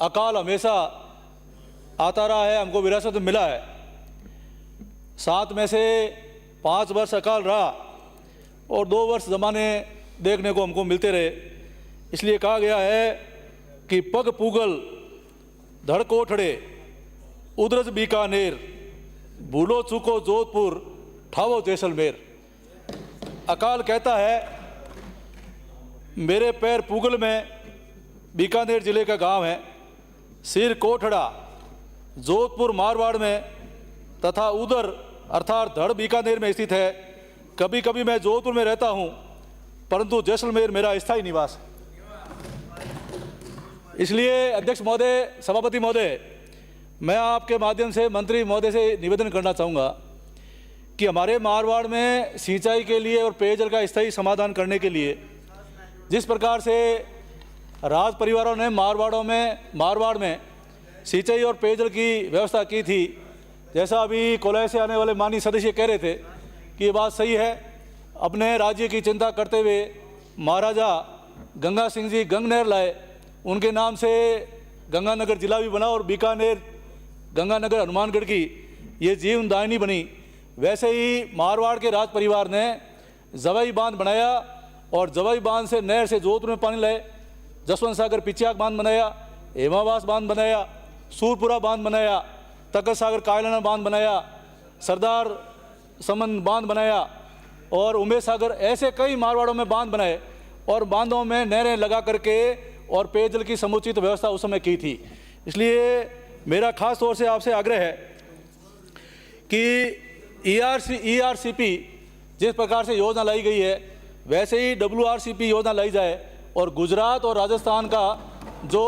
अकाल हमेशा आता रहा है, हमको विरासत में मिला है। 7 में से 5 वर्ष अकाल रहा और 2 वर्ष ज़माने देखने को हमको मिलते रहे। इसलिए कहा गया है कि पग पूगल धड़ कोठड़े उदरज बीकानेर, भूलो चूको जोधपुर ठावो जैसलमेर। अकाल कहता है मेरे पैर पूगल में बीकानेर ज़िले का गांव है, सिर कोठड़ा जोधपुर मारवाड़ में तथा उधर अर्थात धड़ बीकानेर में स्थित है। कभी कभी मैं जोधपुर में रहता हूं, परंतु जैसलमेर मेरा स्थायी निवास है। इसलिए अध्यक्ष महोदय, सभापति महोदय, मैं आपके माध्यम से मंत्री महोदय से निवेदन करना चाहूँगा कि हमारे मारवाड़ में सिंचाई के लिए और पेयजल का स्थायी समाधान करने के लिए जिस प्रकार से राज परिवारों ने मारवाड़ में सिंचाई और पेयजल की व्यवस्था की थी, जैसा अभी कोलय से आने वाले माननीय सदस्य कह रहे थे कि ये बात सही है। अपने राज्य की चिंता करते हुए महाराजा गंगा सिंह जी गंग नहर लाए, उनके नाम से गंगानगर जिला भी बना और बीकानेर गंगानगर हनुमानगढ़ की ये जीवनदायिनी बनी। वैसे ही मारवाड़ के राज परिवार ने जवाई बांध बनाया और जवाई बांध से नहर से जोधपुर में पानी लाए। जसवंत सागर पिच्याक बांध बनाया, हेमावास बांध बनाया, सूरपुरा बांध बनाया, तखत सागर कायलाना बांध बनाया, सरदार समन बांध बनाया और उमेश सागर, ऐसे कई मारवाड़ों में बांध बनाए और बांधों में नहरें लगा करके और पेयजल की समुचित व्यवस्था उस समय की थी। इसलिए मेरा खास तौर से आपसे आग्रह है कि ERCP जिस प्रकार से योजना लाई गई है वैसे ही WRCP योजना लाई जाए और गुजरात और राजस्थान का जो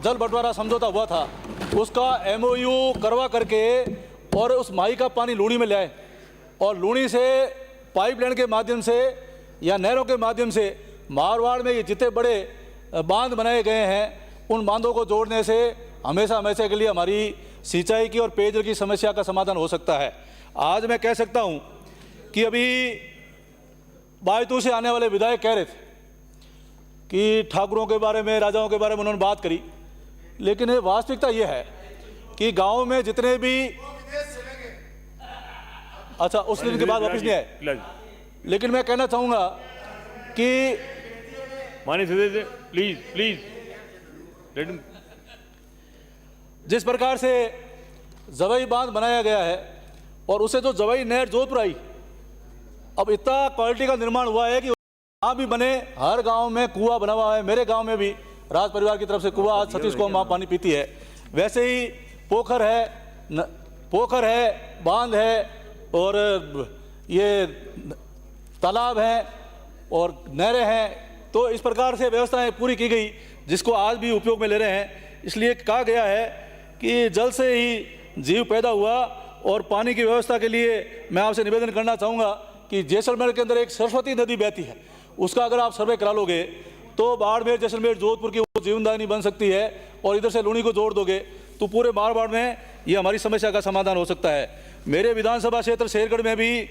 जल बंटवारा समझौता हुआ था उसका MOU करवा करके और उस माही का पानी लूणी में लाए और लूणी से पाइपलाइन के माध्यम से या नहरों के माध्यम से मारवाड़ में ये जितने बड़े बांध बनाए गए हैं उन बांधों को जोड़ने से हमेशा के लिए हमारी सिंचाई की और पेयजल की समस्या का समाधान हो सकता है। आज मैं कह सकता हूं कि अभी बायतू से आने वाले विधायक कह रहे थे कि ठाकुरों के बारे में, राजाओं के बारे में उन्होंने बात करी, लेकिन ये वास्तविकता ये है कि गांव में जितने भी, अच्छा उस दिन के बाद वापस नहीं आए, लेकिन मैं कहना चाहूंगा कि माननीय सदस्य प्लीज जिस प्रकार से जवाई बांध बनाया गया है और उसे जो जवाई नहर जोधपुर आई, अब इतना क्वालिटी का निर्माण हुआ है कि वहाँ भी बने, हर गांव में कुआं बना हुआ है। मेरे गांव में भी राज परिवार की तरफ से कुआं, आज 36 कौम वहाँ पानी पीती है। वैसे ही पोखर है, बांध है और ये तालाब हैं और नहरें हैं। तो इस प्रकार से व्यवस्थाएं पूरी की गई जिसको आज भी उपयोग में ले रहे हैं। इसलिए कहा गया है कि जल से ही जीव पैदा हुआ और पानी की व्यवस्था के लिए मैं आपसे निवेदन करना चाहूँगा कि जैसलमेर के अंदर एक सरस्वती नदी बहती है, उसका अगर आप सर्वे करा लोगे तो बाड़मेर, जैसलमेर, जोधपुर की वो जीवनदायिनी बन सकती है और इधर से लूणी को जोड़ दोगे तो पूरे मारवाड़ में ये हमारी समस्या का समाधान हो सकता है। मेरे विधानसभा क्षेत्र शेरगढ़ में भी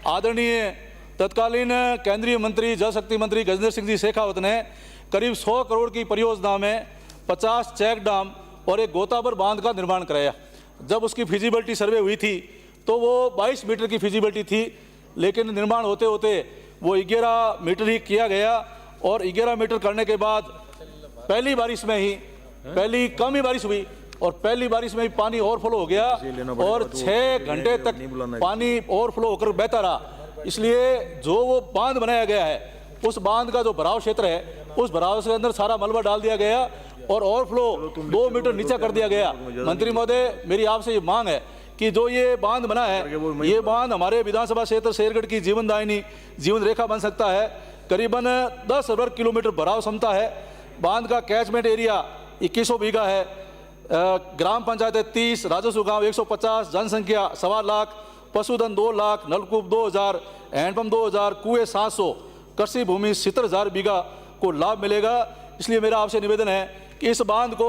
आदरणीय तत्कालीन केंद्रीय मंत्री, जल शक्ति मंत्री गजेंद्र सिंह जी शेखावत ने करीब 100 करोड़ की परियोजना में 50 चेक डैम और एक गोताबर बांध का निर्माण कराया। जब उसकी फिजिबिलिटी सर्वे हुई थी तो वो 22 मीटर की फिजिबिलिटी थी, लेकिन निर्माण होते होते वो 11 मीटर ही किया गया और 11 मीटर करने के बाद पहली बारिश में ही, पहली कम ही बारिश हुई और पहली बारिश में ही पानी ओवरफ्लो हो गया और 6 घंटे तक पानी ओवरफ्लो होकर बहता रहा। इसलिए जो वो बांध बनाया गया है उस बांध का जो भराव क्षेत्र है उस भराव के अंदर सारा मलबा डाल दिया गया और ओवरफ्लो 2 मीटर नीचे कर दिया गया। मंत्री महोदय, मेरी आपसे ये मांग है कि जो ये बांध बना है, ये बांध हमारे विधानसभा क्षेत्र शेरगढ़ की जीवनदायिनी जीवन रेखा बन सकता है। करीबन 10 वर्ग किलोमीटर भराव क्षमता है। बांध का कैचमेंट एरिया 2100 बीघा है। ग्राम पंचायतें 30, राजस्व गांव 150, जनसंख्या 1.25 लाख, पशुधन 2 लाख, नलकूप 2000, हैंडपंप 2000, कुएं 700, कृषि भूमि 70,000 बीघा को लाभ मिलेगा। इसलिए मेरा आपसे निवेदन है कि इस बांध को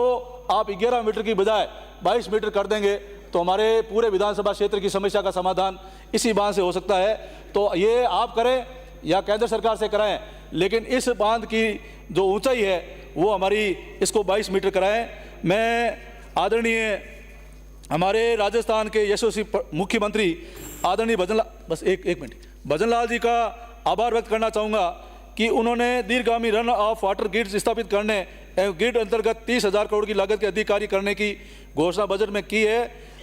आप 11 मीटर की बजाय 22 मीटर कर देंगे तो हमारे पूरे विधानसभा क्षेत्र की समस्या का समाधान इसी बांध से हो सकता है। तो ये आप करें या केंद्र सरकार से कराएं, लेकिन इस बांध की जो ऊंचाई है वो हमारी इसको 22 मीटर कराएं मैं आदरणीय हमारे राजस्थान के यशस्वी मुख्यमंत्री आदरणीय भजन लाल जी का आभार व्यक्त करना चाहूँगा कि उन्होंने दीर्घगामी रन ऑफ वाटर ग्रिड स्थापित करने एवं ग्रिड अंतर्गत 30,000 करोड़ की लागत के अधिकारी करने की घोषणा बजट में की है।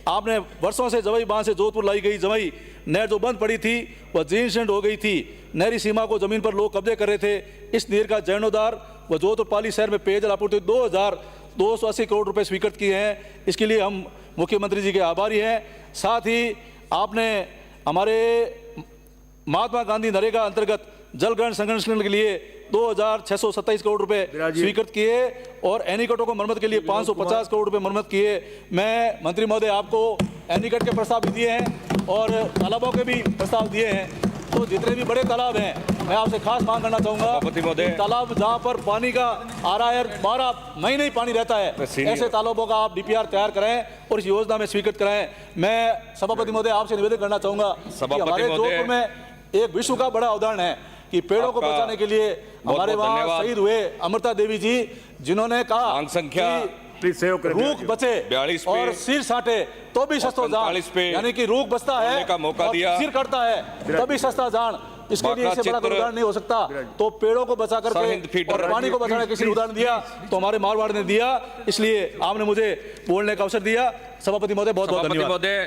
आपने वर्षों से जवई बांध से जोधपुर लाई गई जवई नहर जो बंद पड़ी थी वह जीर्ण हो गई थी। नहरी सीमा को जमीन पर लोग कब्जे कर रहे थे। इस नहर का जीर्णोद्धार व जोधपुर पाली शहर में पेयजल आपूर्ति 2,280 करोड़ रुपए स्वीकृत किए हैं। इसके लिए हम मुख्यमंत्री जी के आभारी हैं। साथ ही आपने हमारे महात्मा गांधी नरेगा अंतर्गत जल ग्रहण संरक्षण के लिए 2,627 करोड़ रुपए स्वीकृत किए और एनीकटों को मरम्मत के लिए 550 करोड़ रुपए मरम्मत किए। मैं मंत्री महोदय आपको एनीकट के प्रस्ताव भी दिए हैं और तालाबों के भी प्रस्ताव दिए हैं। तो जितने भी बड़े तालाब हैं मैं आपसे खास मांग करना चाहूंगा, तालाब जहां पर पानी का आ रहा है 12 महीने ही पानी रहता है, ऐसे तालाबों का आप डीपीआर तैयार कराएं और इस योजना में स्वीकृत कराएं। मैं सभापति महोदय आपसे निवेदन करना चाहूंगा कि हमारे जोधपुर में एक विश्व का बड़ा उदाहरण है कि पेड़ों को बचाने के लिए हमारे वहाँ शहीद हुए अमृता देवी जी, जिन्होंने कहा रूख बचे और सिर साटे तो भी सस्ता जान, यानी कि रूख बचता है और सिर कटता है तभी सस्ता जान। इसके लिए इससे बड़ा उदाहरण नहीं हो सकता। तो पेड़ों को बचा करके और पानी को बचाने किसी ने उदाहरण दिया तो हमारे मारवाड़ ने दिया। इसलिए आपने मुझे बोलने का अवसर दिया। सभापति महोदय बहुत बहुत धन्यवाद।